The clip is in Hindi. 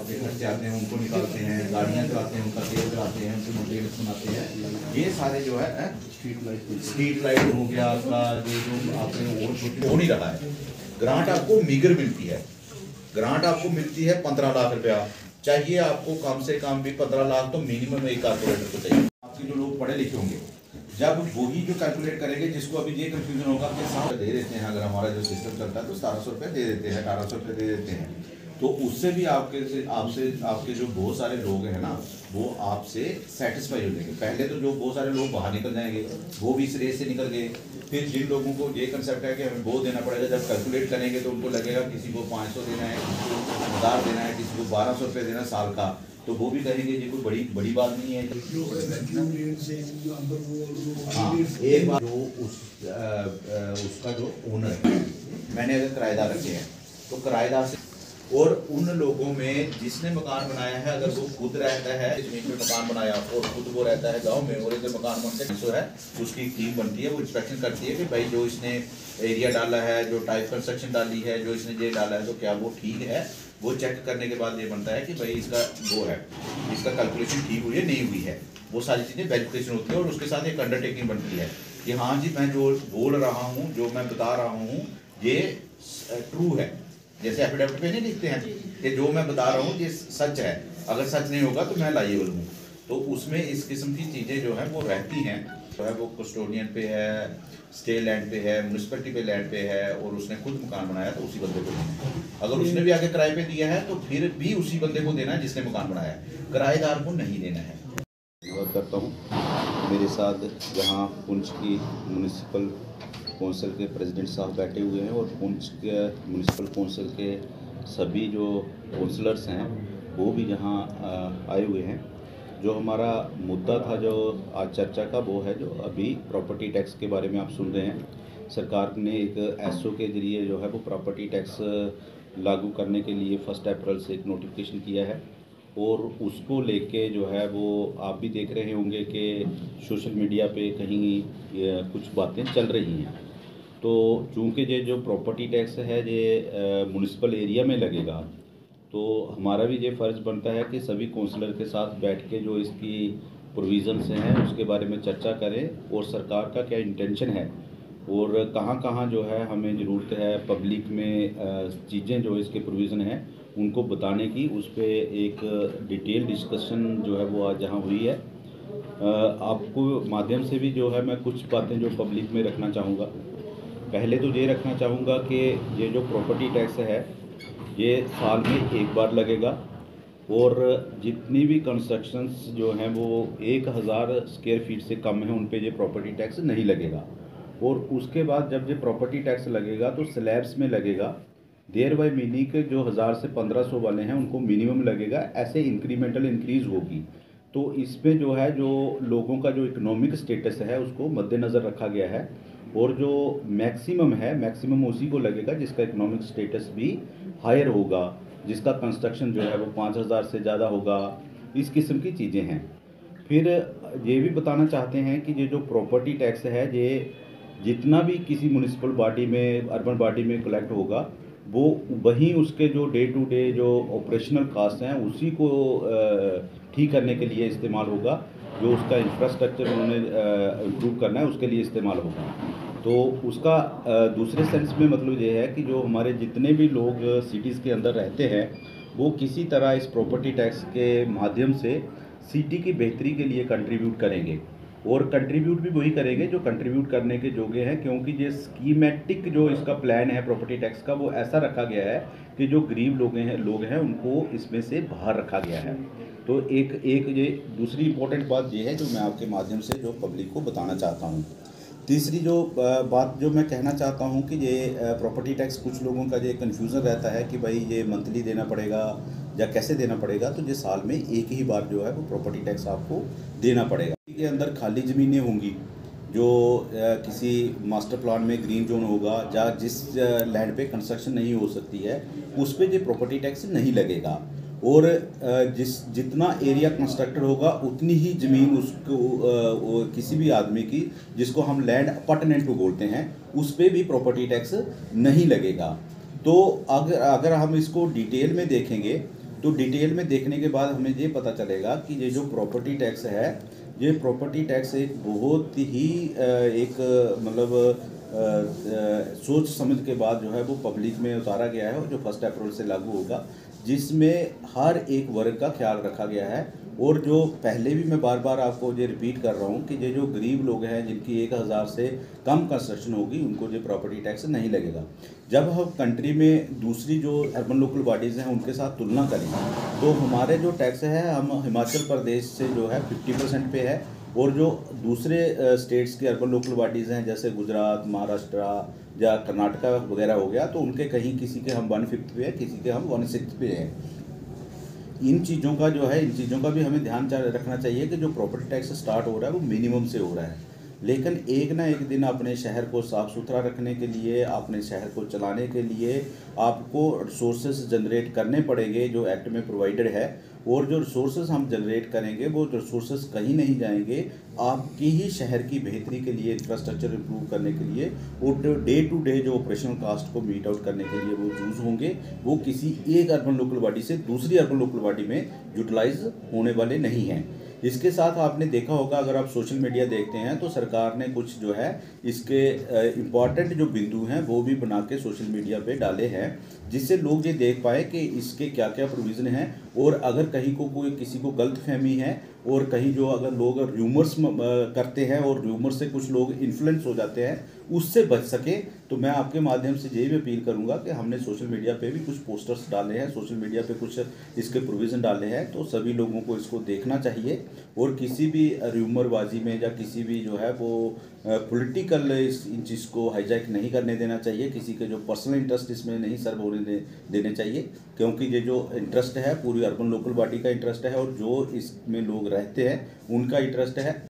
के खर्चे आते हैं उनको निकालते हैं, गाड़ियाँ चलाते हैं उनका तेल चलाते हैं, उनको मेंटेनेंस बनाते हैं। ये सारे जो है स्ट्रीट लाइट हो गया आपका, जो आपने वो हो नहीं रहा है। ग्रांट आपको मीगर मिलती है, ग्रांट आपको मिलती है 15 लाख रुपया। चाहिए आपको कम से कम भी 15 लाख तो मिनिमम एक कारपोरेटर को चाहिए। आपके जो लोग पढ़े लिखे होंगे जब वही जो कैलकुलेट करेंगे, जिसको अभी ये कंफ्यूजन होगा कि 7 दे देते हैं, अगर हमारा जो सिस्टम चलता है तो 1700 रुपये दे देते हैं, 1800 रुपये दे देते हैं, तो उससे भी आपके जो बहुत सारे लोग हैं ना वो आपसे सेटिस्फाई हो जाएंगे। पहले तो जो बहुत सारे लोग बाहर निकल जाएंगे, वो भी इस रेस से निकल गए। फिर जिन लोगों को ये कंसेप्ट है कि हमें वो देना पड़ेगा, जब कैलकुलेट करेंगे तो उनको लगेगा किसी को 500 देना है, किसी को 1000 देना है, किसी को 1200 रुपये देना साल का, तो वो भी कहेंगे ये कोई बड़ी बात नहीं है। हाँ, एक बार जो उसका जो ओनर है, मैंने अगर किराएदार रखे हैं तो किराएदार से और उन लोगों में जिसने मकान बनाया है, अगर वो खुद रहता है जमीन में मकान बनाया और खुद वो रहता है गांव में, और इधर मकान बनते जो है उसकी टीम बनती है, वो इंस्पेक्शन करती है कि भाई जो इसने एरिया डाला है, जो टाइप कंस्ट्रक्शन डाली है, जो इसने ये डाला है तो क्या वो ठीक है। वो चेक करने के बाद ये बनता है कि भाई इसका वो है, इसका कैलकुलेशन ठीक हुई है नहीं हुई है, वो सारी चीज़ें वेरिफिकेशन होती है। और उसके साथ एक अंडरटेकिंग बनती है कि हाँ जी मैं जो बोल रहा हूँ, जो मैं बता रहा हूँ ये ट्रू है। जैसे एफिडेविट पे नहीं लिखते हैं कि जो मैं बता रहा हूँ ये सच है, अगर सच नहीं होगा तो मैं लायबल हूँ। तो उसमें इस किस्म की चीज़ें जो है वो रहती हैं। जो है वो कस्टोडियन पे है, स्टे लैंड पे है, म्यूनसिपैलिटी पे लैंड पे है, और उसने खुद मकान बनाया तो उसी बंदे को देना है। अगर उसने भी आगे किराए पे दिया है तो फिर भी उसी बंदे को देना है जिसने मकान बनाया है, किराएदार को नहीं देना है। धन्यवाद करता हूँ। मेरे साथ यहाँ पुंछ की म्यूनसिपल कौंसिल के प्रेसिडेंट साहब बैठे हुए हैं और पुंछ के म्यूनसिपल कौंसिल के सभी जो काउंसलर्स हैं वो भी यहाँ आए हुए हैं। जो हमारा मुद्दा था जो आज चर्चा का, वो है जो अभी प्रॉपर्टी टैक्स के बारे में आप सुन रहे हैं। सरकार ने एक एसओ के ज़रिए जो है वो प्रॉपर्टी टैक्स लागू करने के लिए 1 अप्रैल से एक नोटिफिकेशन किया है, और उसको लेके जो है वो आप भी देख रहे होंगे कि सोशल मीडिया पे कहीं कुछ बातें चल रही हैं। तो चूँकि ये जो प्रॉपर्टी टैक्स है ये म्यूनसिपल एरिया में लगेगा, तो हमारा भी ये फ़र्ज़ बनता है कि सभी काउंसलर के साथ बैठ के जो इसकी प्रोविज़न्स हैं उसके बारे में चर्चा करें, और सरकार का क्या इंटेंशन है और कहाँ कहाँ जो है हमें ज़रूरत है पब्लिक में चीज़ें जो इसके प्रोविज़न हैं उनको बताने की। उस पर एक डिटेल डिस्कशन जो है वो आज यहाँ हुई है। आपको माध्यम से भी जो है मैं कुछ बातें जो पब्लिक में रखना चाहूँगा। पहले तो ये रखना चाहूँगा कि ये जो प्रॉपर्टी टैक्स है ये साल में एक बार लगेगा, और जितनी भी कंस्ट्रक्शंस जो हैं वो 1000 स्क्वायर फीट से कम है उन पे ये प्रॉपर्टी टैक्स नहीं लगेगा। और उसके बाद जब ये प्रॉपर्टी टैक्स लगेगा तो स्लैब्स में लगेगा। देयर बाय मीनिंग के जो 1000 से 1500 वाले हैं उनको मिनिमम लगेगा, ऐसे इंक्रीमेंटल इंक्रीज़ होगी। तो इसमें जो है जो लोगों का जो इकोनॉमिक स्टेटस है उसको मद्देनज़र रखा गया है, और जो मैक्सिमम है मैक्सिमम उसी को लगेगा जिसका इकोनॉमिक स्टेटस भी हायर होगा, जिसका कंस्ट्रक्शन जो है वो 5000 से ज़्यादा होगा। इस किस्म की चीज़ें हैं। फिर ये भी बताना चाहते हैं कि ये जो प्रॉपर्टी टैक्स है ये जितना भी किसी म्यूनसिपल बॉडी में, अर्बन बॉडी में कलेक्ट होगा, वो वहीं उसके जो डे टू डे जो ऑपरेशनल कास्ट हैं उसी को ठीक करने के लिए इस्तेमाल होगा। जो उसका इंफ्रास्ट्रक्चर उन्होंने इम्प्रूव करना है उसके लिए इस्तेमाल होगा। तो उसका दूसरे सेंस में मतलब ये है कि जो हमारे जितने भी लोग सिटीज़ के अंदर रहते हैं वो किसी तरह इस प्रॉपर्टी टैक्स के माध्यम से सिटी की बेहतरी के लिए कंट्रीब्यूट करेंगे, और कंट्रीब्यूट भी वही करेंगे जो कंट्रीब्यूट करने के योग्य हैं, क्योंकि ये स्कीमेटिक जो इसका प्लान है प्रॉपर्टी टैक्स का वो ऐसा रखा गया है कि जो गरीब लोग हैं उनको इसमें से बाहर रखा गया है। तो एक ये दूसरी इम्पोर्टेंट बात ये है जो मैं आपके माध्यम से जो पब्लिक को बताना चाहता हूँ। तीसरी जो बात जो मैं कहना चाहता हूँ कि ये प्रॉपर्टी टैक्स कुछ लोगों का ये कन्फ्यूज़न रहता है कि भाई ये मंथली देना पड़ेगा या कैसे देना पड़ेगा। तो ये साल में एक ही बार जो है वो प्रॉपर्टी टैक्स आपको देना पड़ेगा। के अंदर खाली ज़मीनें होंगी जो किसी मास्टर प्लान में ग्रीन जोन होगा या जिस लैंड पे कंस्ट्रक्शन नहीं हो सकती है उस पर ये प्रॉपर्टी टैक्स नहीं लगेगा, और जितना एरिया कंस्ट्रक्टेड होगा उतनी ही ज़मीन उसको किसी भी आदमी की जिसको हम लैंड अपार्टमेंट बोलते हैं उस पर भी प्रॉपर्टी टैक्स नहीं लगेगा। तो अगर हम इसको डिटेल में देखेंगे तो डिटेल में देखने के बाद हमें ये पता चलेगा कि ये जो प्रॉपर्टी टैक्स है, ये प्रॉपर्टी टैक्स एक बहुत ही एक मतलब सोच समझ के बाद जो है वो पब्लिक में उतारा गया है और जो 1 अप्रैल से लागू होगा, जिसमें हर एक वर्ग का ख्याल रखा गया है। और जो पहले भी मैं बार बार आपको ये रिपीट कर रहा हूँ कि ये जो गरीब लोग हैं जिनकी 1000 से कम कंस्ट्रक्शन होगी, उनको ये प्रॉपर्टी टैक्स नहीं लगेगा। जब हम कंट्री में दूसरी जो अर्बन लोकल बॉडीज़ हैं उनके साथ तुलना करें तो हमारे जो टैक्स है, हम हिमाचल प्रदेश से जो है 50% पे है, और जो दूसरे स्टेट्स के अर्बन लोकल बॉडीज़ हैं जैसे गुजरात, महाराष्ट्र या कर्नाटका वगैरह हो गया, तो उनके कहीं किसी के हम 1/5 पे है, किसी के हम 1/6 पे हैं। इन चीज़ों का जो है, इन चीज़ों का भी हमें ध्यान रखना चाहिए कि जो प्रॉपर्टी टैक्स स्टार्ट हो रहा है वो मिनिमम से हो रहा है, लेकिन एक ना एक दिन अपने शहर को साफ़ सुथरा रखने के लिए, अपने शहर को चलाने के लिए आपको रिसोर्सेज जनरेट करने पड़ेंगे जो एक्ट में प्रोवाइडेड है। और जो रिसोर्सेज हम जनरेट करेंगे वो रिसोर्सेज कहीं नहीं जाएंगे, आपकी ही शहर की बेहतरी के लिए, इंफ्रास्ट्रक्चर इंप्रूव करने के लिए, और डे टू डे जो ऑपरेशनल कास्ट को मीट आउट करने के लिए वो यूज़ होंगे। वो किसी एक अर्बन लोकल बॉडी से दूसरी अर्बन लोकल बॉडी में यूटिलाइज होने वाले नहीं हैं। इसके साथ आपने देखा होगा, अगर आप सोशल मीडिया देखते हैं तो सरकार ने कुछ जो है इसके इम्पॉर्टेंट जो बिंदु हैं वो भी बना के सोशल मीडिया पे डाले हैं, जिससे लोग ये देख पाए कि इसके क्या क्या प्रोविज़न हैं। और अगर कहीं को कोई किसी को गलतफहमी है, और कहीं जो अगर लोग र्यूमर्स करते हैं और र्यूमर से कुछ लोग इन्फ्लुएंस हो जाते हैं, उससे बच सके, तो मैं आपके माध्यम से यही भी अपील करूंगा कि हमने सोशल मीडिया पे भी कुछ पोस्टर्स डाले हैं, सोशल मीडिया पे कुछ इसके प्रोविज़न डाले हैं, तो सभी लोगों को इसको देखना चाहिए। और किसी भी र्यूमरबाजी में या किसी भी जो है वो पॉलिटिकल इन चीज़ को हाईजैक नहीं करने देना चाहिए, किसी के जो पर्सनल इंटरेस्ट इसमें नहीं सर्व होने देने चाहिए, क्योंकि ये जो इंटरेस्ट है पूरी अर्बन लोकल बॉडी का इंटरेस्ट है, और जो इसमें लोग रहते हैं उनका इंटरेस्ट है।